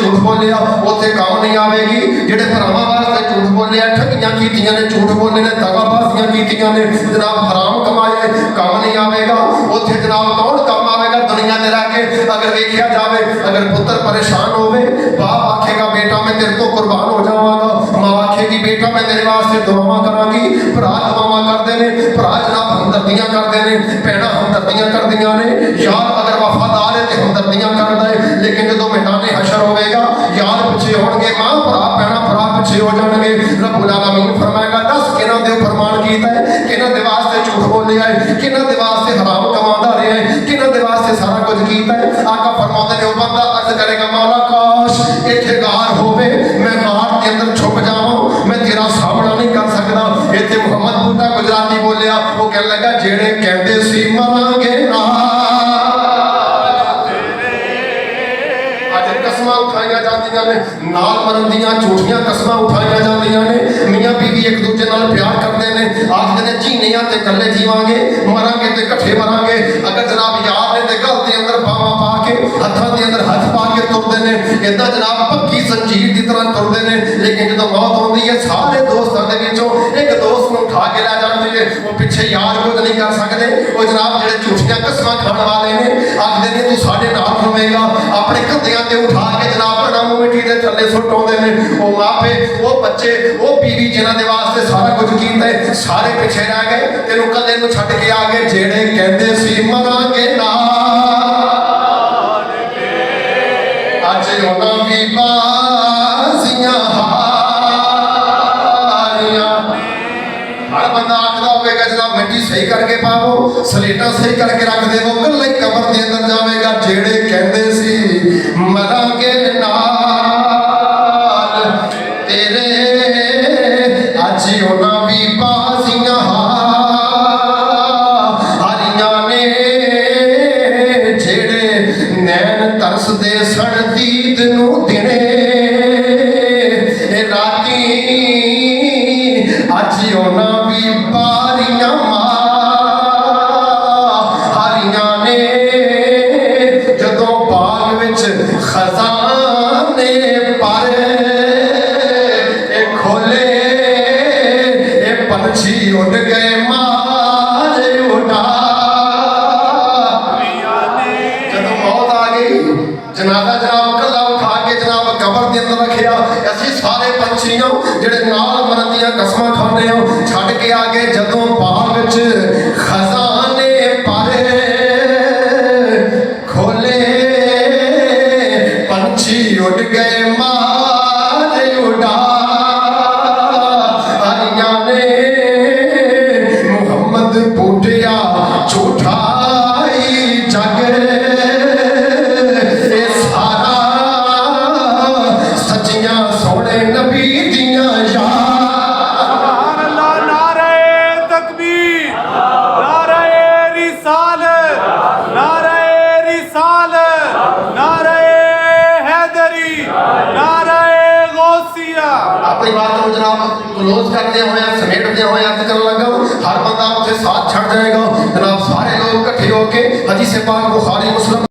झूठ बोलिया उत्थे काम नहीं आवेगी। जेडे भरावां वास्ते झूठ बोलिया, ठगियां कीतियां ने, झूठ बोले ने, दगाबाजियां कीतियां ने, जनाब हराम कमाए, काम नहीं आवेगा। उत्थे जनाब कौन काम आवेगा? दुनिया ते रह के अगर देखिया जावे, अगर पुत्र परेशान होवे, बाप आखेगा बेटा मैं तेरे को कुर्बान हो जावांगा, मां आखेगी बेटा मैं तेरे वास्ते दुआवां करांगी, भरा दुआवां करदे ने, भरा जनाब हमदर्दियां करदे ने, भैणां हमदर्दियां करदियां ने। यार अगर वफादार है तो हमदर्दियां करदा है, लेकिन जो मैदाने हशर होवेगा यार पिछे होणगे, मां भरा भैणां भरा पिछे हो जाणगे। रब्बुल आलमीन फरमाएगा दस किन्हां दे फरमान कीता है, किन्हां दे वास्ते झूठ बोलिया है, किन्हां दे वास्ते हराम कमांदा रहा है, किन्हां दे वास्ते सारा कुछ कीता है। आका फरमाउंदे ने ओ बंदा अर्ज करेगा मौला काश इत्थे गार होवे, मैं गार के अंदर छुप जावां, मैं तेरा सामना नहीं कर सकदा। इत्थे मुहम्मद बूटा गुजराती बोलिया, वो कहने लगा जेड़े कहंदे सी मरांगे ना, कसमां उठाइया जांदियां ने, नाल मरन दियां झूठियां कसमां उठाइया जांदियां ने। मियां बीवी एक दूजे नाल प्यार करदे ने, आखदे ने जीने ते कल्ले जीवांगे, मरांगे ते इकट्ठे मरांगे। अगर जनाब यार ने ते गल दे अंदर बावां पा के, हत्थां दे अंदर हत्थ पा के तुरदे ने, इदां जनाब पक्की जंजीर दी तरह तुरदे ने। लेकिन जदों मौत आउंदी है सारे दोस्तां दे विचों एक दोस्त नूं उठा के लै जांदी है, वो पिछे यार कुछ नहीं कर सकदे। वो जनाब जेड़े झूठियां कसमां खाण वाले ने, आखदे ने तू साडे नाल रवेगा, अपने कंधियां ते उठा के जनाब नामू मिट्टी दे थल्ले सुट आउंदे ने। वो मापे, वो बच्चे, वो बीवी जिन्हां दे वास्ते सारा कुछ कीता है, सारे पिछे रह गए, तेनू कल्ले नूं छड्ड के आ गए। जेड़े कहंदे सी मरांगे ना, अज उन्हां दी बाजियां हारियां। हर बंदा आखदा होवेगा जनाब मिट्टी सही करके पावो, सलेटा सही करके रख देवो, कल्ले कबर दे अंदर जावेगा। जेड़े कहंदे सी मरांगे नाल तेरे, अज उन्हां दी बाजियां हारियां ने। जेड़े नैन तरसदे सन दीद नूं दिने राती, अज उन्हां दी बारियां हारियां ने। जदों बाग विच खजाने पर खोले, पंछी उड़ गए मारे उड़ा। जदों मौत आ गई, जनाजा जनाब कला उठा के जनाब कबर के अंदर रखिया। असीं सारे पंछियों जेड़े नाल मरन दियां कसमां खाने हो छड्ड के आ गए। जदों बाग विच खजाने पर खोले, पंछी उड़ गए मारे उड़ा। हरियां ने मुहम्मद बूटिया झूठाई जग, ए सारा सच्चियां सोने नबी दियां यार। नारे तकबीर, नारे रिसालत, नारे रिसालत, नारे हैदरी, नारे गौसिया। अपनी बात को जनाब क्लोज करते हुए समेटते हुए अर्ज करने लगा, हर बंदा उसे साथ छड़ जाएगा। जनाब सारे लोग इकट्ठे होके हदीस पाक बुखारी मुस्लिम